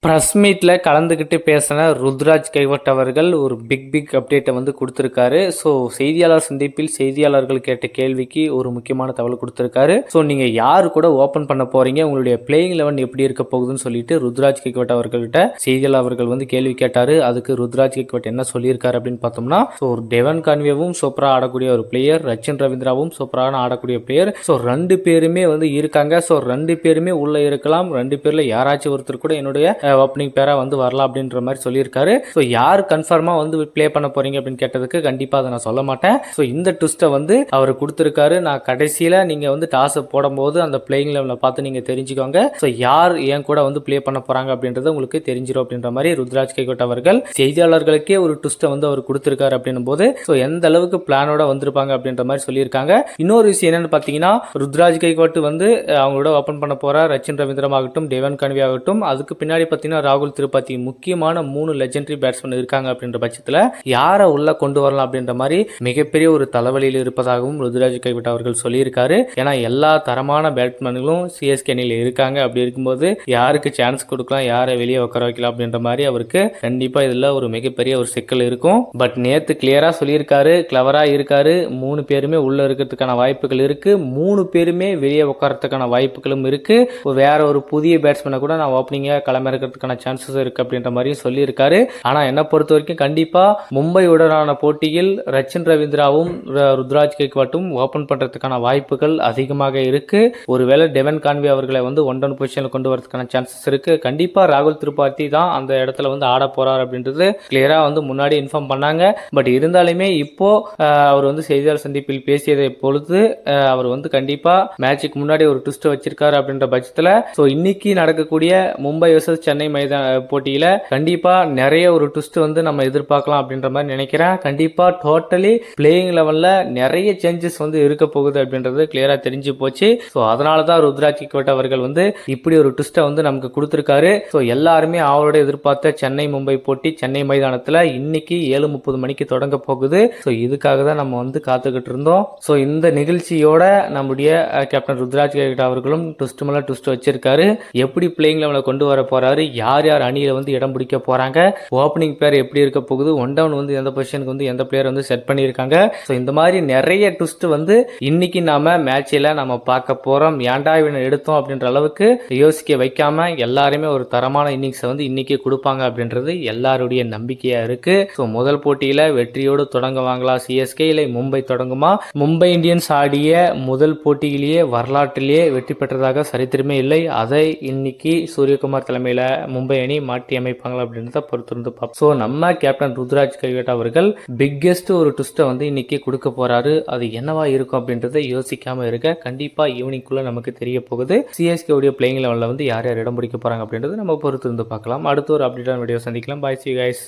Press மீட்ல கலந்துக்கிட்டு பேசின ருத்ராஜ் கைவட் அவர்கள் ஒரு பிக் அப்டேட்டை வந்து கொடுத்துருக்காரு. ஸோ செய்தியாளர் சந்திப்பில் செய்தியாளர்கள் கேட்ட கேள்விக்கு ஒரு முக்கியமான தகவல் கொடுத்துருக்காரு. ஸோ நீங்கள் யார் கூட ஓப்பன் பண்ண போறீங்க, உங்களுடைய பிளேயிங் 11 எப்படி இருக்க போகுதுன்னு சொல்லிட்டு ருத்ராஜ் கைவட் அவர்கள்ட்ட செய்தியாளர் அவர்கள் வந்து கேள்வி கேட்டார். அதுக்கு ருத்ராஜ் கைவட் என்ன சொல்லியிருக்காரு அப்படின்னு பார்த்தோம்னா, ஸோ ஒரு டெவன் கான்வேவும் சூப்பராக ஆடக்கூடிய ஒரு பிளேயர், ரச்சின் ரவீந்திராவும் சூப்பரான ஆடக்கூடிய பிளேயர். ஸோ 2 பேருமே வந்து இருக்காங்க. ஸோ 2 பேருமே உள்ள இருக்கலாம். 2 பேரில் யாராச்சும் ஒருத்தர் கூட என்னுடைய ஓப்பனிங் பேரா வந்து வரலாம் அப்படின்ற மாதிரி சொல்லியிருக்காரு. ஸோ யார் கன்ஃபார்மா வந்து ப்ளே பண்ண போறீங்க அப்படின்னு கேட்டதுக்கு கண்டிப்பா அதை நான் சொல்ல மாட்டேன். ஸோ இந்த ட்விஸ்ட்டை வந்து அவர் கொடுத்திருக்காரு. நான் கடைசியில நீங்க வந்து டாஸ் போடும்போது அந்த பிளேயிங் லெவலை பார்த்து நீங்க தெரிஞ்சுக்கோங்க. ஸோ யார் என் கூட வந்து ப்ளே பண்ண போறாங்க அப்படின்றது உங்களுக்கு தெரிஞ்சிடும் அப்படின்ற மாதிரி ருத்ராஜ் கைகோட் அவர்கள் செய்தியாளர்களுக்கே ஒரு ட்விஸ்ட்டை வந்து அவர் கொடுத்திருக்காரு அப்படின்னும் போது ஸோ எந்த அளவுக்கு பிளானோட வந்திருப்பாங்க அப்படின்ற மாதிரி சொல்லியிருக்காங்க. இன்னொரு விஷயம் என்னன்னு பார்த்தீங்கன்னா, ருத்ராஜ் கைகோட் வந்து அவங்களோட ஓப்பன் பண்ண போற ரச்சின் ரவீந்திரம் ஆகட்டும், டெவன் கன்வி ஆகட்டும், அதுக்கு பின்னாடி பார்த்தீங்கன்னா ராகுல் திரிபாதி முக்கியமான 3 லெஜெண்டரி பேட்ஸ்மேன் இருக்காங்க அப்படின்ற பட்சத்தில் யாரை உள்ள கொண்டு வரலாம் அப்படின்ற மாதிரி மிகப்பெரிய ஒரு தலைவலியில் இருப்பதாகவும் ருத்ராஜ் கைவிட் அவர்கள் சொல்லியிருக்காரு. ஏன்னா எல்லா தரமான பேட்ஸ்மேன்களும் சிஎஸ்கே அணியில் இருக்காங்க. அப்படி இருக்கும்போது யாருக்கு சான்ஸ் கொடுக்கலாம், யாரை வெளியே உட்கார வைக்கலாம் அப்படின்ற மாதிரி அவருக்கு கண்டிப்பா இதுல ஒரு மிகப்பெரிய ஒரு சிக்கல் இருக்கும். பட் நேத்து கிளியரா சொல்லியிருக்காரு, கிளவரா இருக்காரு. 3 பேருமே உள்ள இருக்கிறதுக்கான வாய்ப்புகள் இருக்கு. 3 பேருமே வெளியே உட்காரத்துக்கான வாய்ப்புகளும் இருக்கு. வேற ஒரு புதிய பேட்ஸ்மேனை கூட நான் ஓப்பனிங்கா இருக்கிறதுக்கான சான்சஸ் இருக்கு அப்படின்ற மாதிரியும் சொல்லியிருக்காரு. ஆனா என்ன பொறுத்த வரைக்கும் கண்டிப்பா மும்பையுடனான போட்டியில் ரச்சின் ரவீந்திராவும் ருத்ராஜ் கைக்வாட்டும் ஓபன் பண்றதுக்கான வாய்ப்புகள் அதிகமாக இருக்கு. ஒருவேளை டெவன் கான்வி அவர்களை வந்து 1-1 பொசிஷன்ல கொண்டு வரதுக்கான சான்சஸ் இருக்கு. கண்டிப்பா ராகுல் திரிபாதி தான் அந்த இடத்துல வந்து ஆட போறார் அப்படின்றது கிளியரா வந்து முன்னாடி இன்ஃபார்ம் பண்ணாங்க. பட் இருந்தாலுமே இப்போ அவர் வந்து செய்தியாளர் சந்திப்பில் பேசியதை பொழுது அவர் வந்து கண்டிப்பா மேட்சுக்கு முன்னாடி ஒரு ட்விஸ்ட் வச்சிருக்காரு அப்படின்ற பட்சத்தில் ஸோ இன்னைக்கு நடக்கக்கூடிய மும்பை வர்சஸ் சென்னை போட்டியில கண்டிப்பா நிறைய ஒரு ட்விஸ்ட் வந்து நம்ம எதிர்பார்க்கலாம் அப்படின்ற மாதிரி நினைக்கிறேன். கண்டிப்பா டோட்டலி பிளேயிங் லெவல்ல நிறைய சேஞ்சஸ் வந்து இருக்க போகுது அப்படின்றது கிளியரா தெரிஞ்சு போச்சு. ஸோ அதனால தான் ருத்ராஜ் கைக்வாட் அவர்கள் வந்து இப்படி ஒரு ட்விஸ்ட்டை வந்து நமக்கு கொடுத்திருக்காரு. ஸோ எல்லாருமே அவரோட எதிர்பார்த்த சென்னை மும்பை போட்டி சென்னை மைதானத்தில் இன்னைக்கு 7:30 மணிக்கு தொடங்க போகுது. ஸோ இதுக்காக தான் நம்ம வந்து காத்துக்கிட்டு இருந்தோம். ஸோ இந்த நிகழ்ச்சியோட நம்முடைய கேப்டன் ருத்ராஜ் கைக்வாட் அவர்களும் ட்விஸ்ட் மேல ட்விஸ்ட் வச்சிருக்காரு. எப்படி பிளேயிங் லெவலை கொண்டு வர போறாரு, யார் யார் அணியில வந்து இடம் பிடிக்க போறாங்க, ஓப்பனிங் பேர் எப்படி இருக்க போகுது, 1-down வந்து எந்த பொசிஷனுக்கு வந்து எந்த பிளேயர் வந்து செட் பண்ணியிருக்காங்க. ஸோ இந்த மாதிரி நிறைய ட்விஸ்ட் வந்து இன்னைக்கு நாம மேட்சில் நம்ம பார்க்க போறோம். ஏன்டா இவனை எடுத்தோம் அப்படின்ற அளவுக்கு யோசிக்க வைக்காம எல்லாருமே ஒரு தரமான இன்னிங்ஸை வந்து இன்னைக்கு கொடுப்பாங்க அப்படின்றது எல்லாருடைய நம்பிக்கையா இருக்கு. ஸோ முதல் போட்டியில வெற்றியோடு தொடங்குவாங்களா சிஎஸ்கே, இல்லை மும்பை தொடங்குமா? மும்பை இந்தியன்ஸ் ஆடிய முதல் போட்டியிலேயே வரலாற்றிலேயே வெற்றி பெற்றதாக சரித்திரமே இல்லை. அதை இன்னைக்கு சூரியகுமார் தலைமையில் மும்பை அணி மாற்றி அமைப்பாங்களா அப்படின்றத பொறுத்திருந்து பார்ப்போம். ஸோ நம்ம கேப்டன் ருத்ராஜ் கைக்வாட் அவர்கள் பிக்கெஸ்ட் ஒரு ட்விஸ்ட்டை வந்து இன்னைக்கு கொடுக்க போறாரு. அது என்னவா இருக்கும் அப்படின்றத யோசிக்காம இருக்க கண்டிப்பா ஈவினிங்குள்ள நமக்கு தெரிய போகுது. சிஎஸ்கே உடைய பிளேயிங் லெவலில் வந்து யார் யார் இடம் பிடிக்க போறாங்க அப்படின்றது நம்ம பொறுத்திருந்து பார்க்கலாம். அடுத்த ஒரு அப்டேட்டான வீடியோ சந்திக்கலாம். பாய், see you guys.